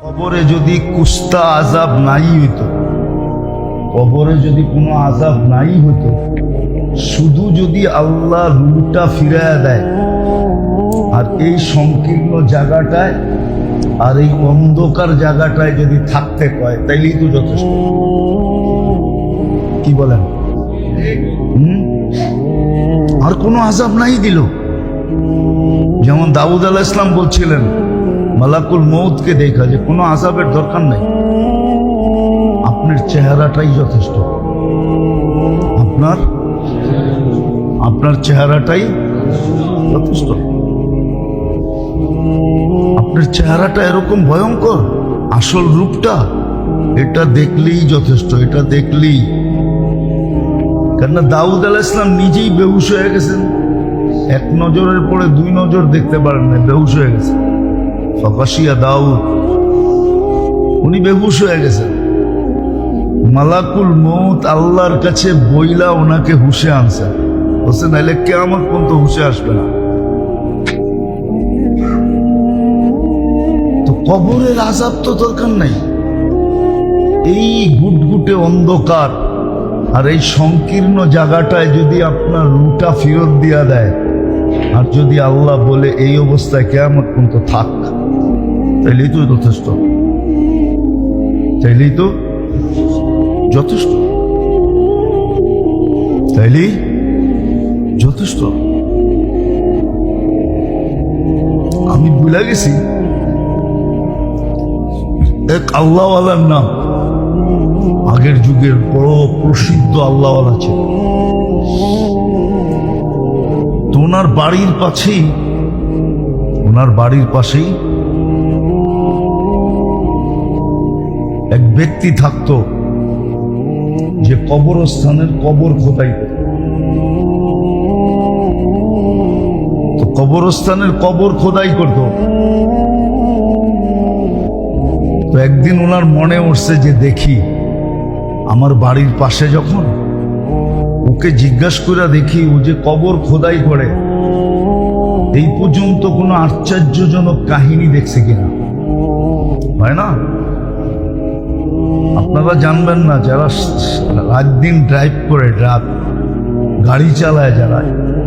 কবরে যদি কুস্তা আযাব নাই হইতো, কবরে যদি কোনো আযাব নাই হইতো, শুধু যদি আল্লাহ রুলটা ফিরাইয়া দেয় আর এই সংকীর্ণ জায়গাটায় আর এই অন্ধকার জায়গাটায় যদি থাকতে কয় তাইলেই তো যথেষ্ট। কি বলেন? আর কোনো আযাব নাই দিল। যেমন দাউদ আলাইহিস সালাম বলছিলেন মালাকুল মউতকে দেখা যে কোনো আযাবের দরকার নাই, আপনার চেহারাটাই যথেষ্ট, আপনার চেহারাটাই যথেষ্ট। আপনার চেহারাটা এরকম ভয়ঙ্কর, আসল রূপটা এটা দেখলেই যথেষ্ট, এটা দেখলেই। কেননা দাউদ আলাইহিস সালাম নিজেই বেহুশ হয়ে গেছেন, এক নজরের পরে দুই নজর দেখতে পারেন না, বেহুশ হয়ে গেছে। ফাকাশিয়া দাউদ, উনি বেহুশ হয়ে গেছেন। মালাকুল মউত আল্লাহর কাছে বইলা ওনাকে হুশে আনছে, বলছে নাইলে কিয়ামত পর্যন্ত হুশে আসবে না। তো কবরের আযাব তো দরকার নাই। এই গুটগুটে অন্ধকার আর এই সংকীর্ণ জায়গাটায় যদি আপনার রুটা ফেরত দিয়া দেয় আর যদি আল্লাহ বলে এই অবস্থায় কিয়ামত পর্যন্ত থাক, তাইলেই তো যথেষ্ট, তাইলেই তো যথেষ্ট, তাইলেই যথেষ্ট। আমি ভুলে গেছি এক আল্লাহওয়ালার নাম, আগের যুগের বড় প্রসিদ্ধ আল্লাহওয়ালা ছিল। তো ওনার বাড়ির পাশেই এক ব্যক্তি থাকতো যে কবরস্থানের কবর খোদাই করত। তো কবরস্থানের কবর খোদাই করত। তো একদিন ওনার মনে উঠছে যে দেখি আমার বাড়ির পাশে যখন ওকে জিজ্ঞাসা করে দেখি ও যে কবর খোদাই করে এই পর্যন্ত কোনো আশ্চর্যজনক কাহিনী দেখছে কিনা। হয় না, আপনারা জানবেন না, যারা রাত দিন ড্রাইভ করে, গাড়ি চালায় যারা,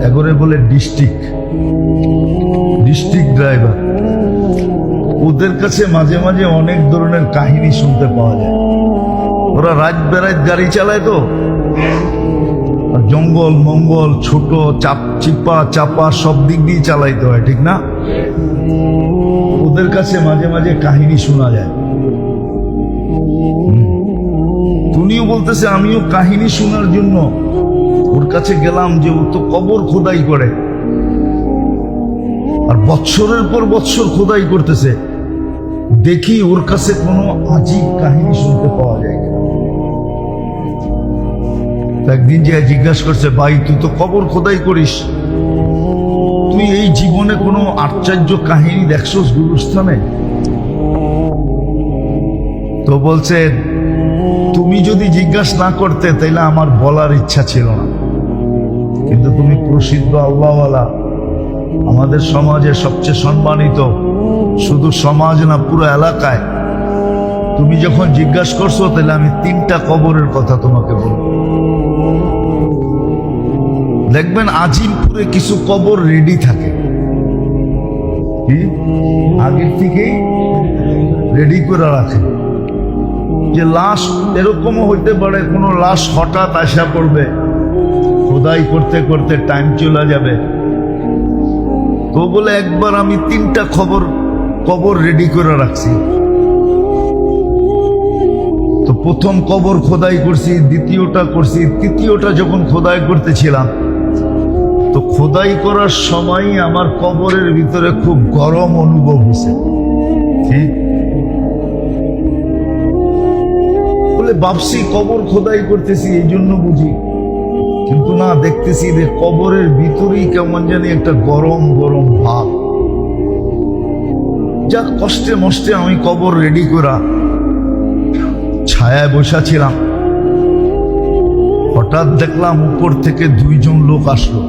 এগরে বলে ডিস্ট্রিক্ট ড্রাইভার, ওদের কাছে মাঝে মাঝে অনেক ধরনের কাহিনী শুনতে পাওয়া যায়। ওরা রাত বেড়ায় গাড়ি চালায়, তো জঙ্গল মঙ্গল ছোট চিপা চাপা সব দিক দিয়ে চালাইতে হয়, ঠিক না? ওদের কাছে মাঝে মাঝে কাহিনী শোনা যায়। তুমিও বলতেছে আমিও কাহিনী শোনার জন্য ওর কাছে গেলাম, যে ও তো কবর খোদাই করে আর বৎসরের পর বৎসর খোদাই করতেছে, দেখি ওর কাছে কোনো আজীব কাহিনী শুনতে পাওয়া যায় কিনা। একদিন যে জিজ্ঞাসা করছে, ভাই তুই তো কবর খোদাই করিস, তুই এই জীবনে কোনো আশ্চর্য কাহিনী দেখছস গুরুস্থানে? তো বলছে তুমি যদি জিজ্ঞাসা না করতে তাইলে আমার বলার ইচ্ছা ছিল না, কিন্তু তুমি প্রসিদ্ধ আল্লাহওয়ালা, আমাদের সমাজে সবচেয়ে সম্মানিত, শুধু সমাজ না পুরো এলাকায়, তুমি যখন জিজ্ঞাসা করছো তাহলে আমি 3টা কবরের কথা তোমাকে বলবো। দেখবেন আজিমপুরে কিছু কবর রেডি থাকে, কি আগের থেকেই রেডি করে রাখে, যে লাশ এরকমও হইতে পারে কোনো লাশ হঠাৎ আসা পড়বে, খোদাই করতে করতে টাইম চলে যাবে। তো বলে একবার আমি 3টা কবর রেডি করে রাখছি। তো প্রথম কবর খোদাই করছি, দ্বিতীয়টা করছি, তৃতীয়টা যখন খোদাই করতেছিলাম, তো খোদাই করার সময় আমার কবরের ভিতরে খুব গরম অনুভব হয়েছে। ঠিক বলে ভাবছি কবর খোদাই করতেছি এই জন্য বুঝি, কিন্তু না, দেখতেছি যে কবরের ভিতরেই কেমন জানি একটা গরম গরম ভাব। যা কষ্টে মষ্টে আমি কবর রেডি করা ছায়ায় বসাছিলাম, হঠাৎ দেখলাম উপর থেকে 2 জন লোক আসলো।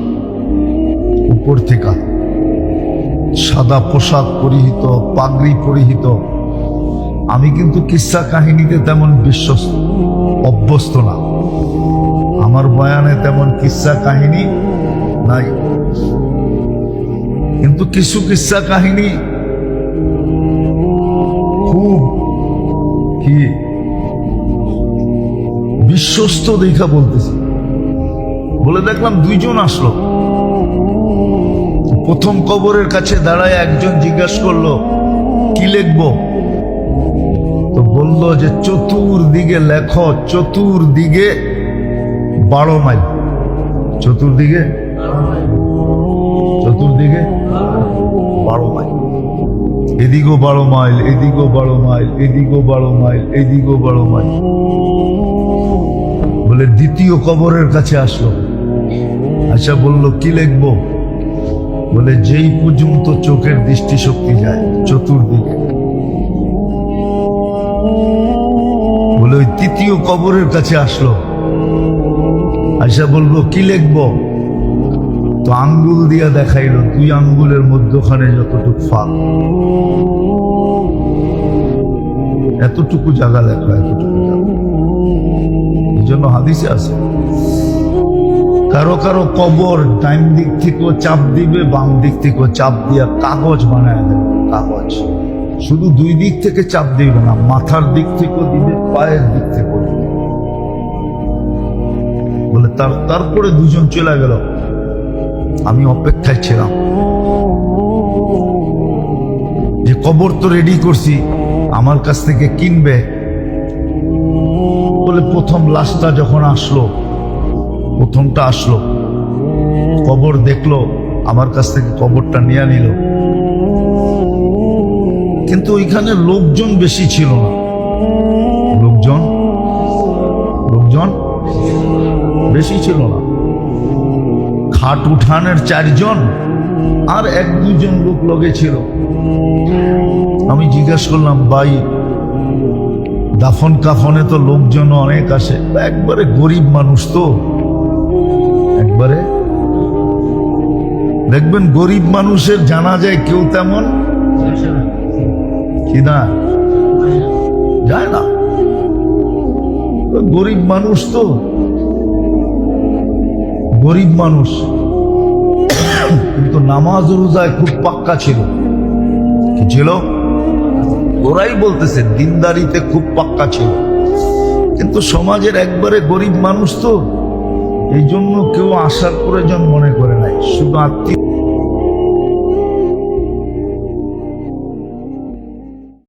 উপর থেকে সাদা পোশাক পরিহিত, পাগড়ি পরিহিত, আমি কিন্তু কিস্সা কাহিনীতে তেমন অভ্যস্ত না, আমার বয়ানে তেমন কিস্সা কাহিনী নাই, কিন্তু কিছু কিস্সা কাহিনী খুব কি বিশ্বস্ত দেখা বলতেছি। বলে দেখলাম দুইজন আসলো, প্রথম কবরের কাছে দাঁড়ায় একজন জিজ্ঞাসা করলো কি লিখবো, তো বলল যে চতুর্দিকে লেখো, চতুর্দিকে 12 মাইল, চতুর্দিকে 12 মাইল, এদিকেও 12 মাইল, এদিকেও 12 মাইল, এদিকেও 12 মাইল, এদিকেও 12 মাইল। বলে দ্বিতীয় কবরের কাছে আসলো, আচ্ছা বলল কি লিখবো, বলে যেই পর্যন্ত চোখের দৃষ্টিশক্তি যায় চতুর্দিকে। বলে ওই তৃতীয় কবরের কাছে আসলো, আচ্ছা বলবো কি লিখবো, তো আঙ্গুল দিয়া দেখাইলো 2 আঙ্গুলের মধ্যখানে যতটুকু ফাঁক, এতটুকু জায়গা লেখা, এতটুকু জায়গা। এই জন্য হাদিসে আছে কারো কারো কবর ডাইন দিক থেকেও চাপ দিবে, বাম দিক থেকেও চাপ দিয়া কাগজ বানায় দেবে, কাগজ। শুধু 2 দিক থেকে চাপ দিবে না, মাথার দিক থেকেও দিবে, পায়ের দিক থেকেও দিবে। বলে তারপরে 2 জন চলে গেল, আমি অপেক্ষায় ছিলাম যে কবর তো রেডি করছি, আমার কাছ থেকে কিনবে। বলে প্রথম লাশটা যখন আসলো, প্রথমটা আসলো, কবর দেখলো, আমার কাছ থেকে কবরটা নিয়ে নিল, কিন্তু ওইখানে লোকজন বেশি ছিল না, লোকজন বেশি ছিল না। খাট উঠানের 4 জন আর 1-2 জন লোক লগে ছিল। আমি জিজ্ঞাসা করলাম, ভাই দাফন কাফনে তো লোকজন অনেক আসে, একবারে গরিব মানুষ তো, একবারে দেখবেন গরিব মানুষের জানা যায় কেউ তেমন কি না যায় না, গরিব মানুষ তো, গরিব মানুষ, কিন্তু নামাজ রোজায় খুব পাক্কা ছিল। কি ছিল? ওরাই বলতেছে দিনদারিতে খুব পাক্কা ছিল, কিন্তু সমাজের একবারে গরিব মানুষ তো, এই জন্য কেউ আসার প্রয়োজন মনে করে নাই, শুধু আত্মীয়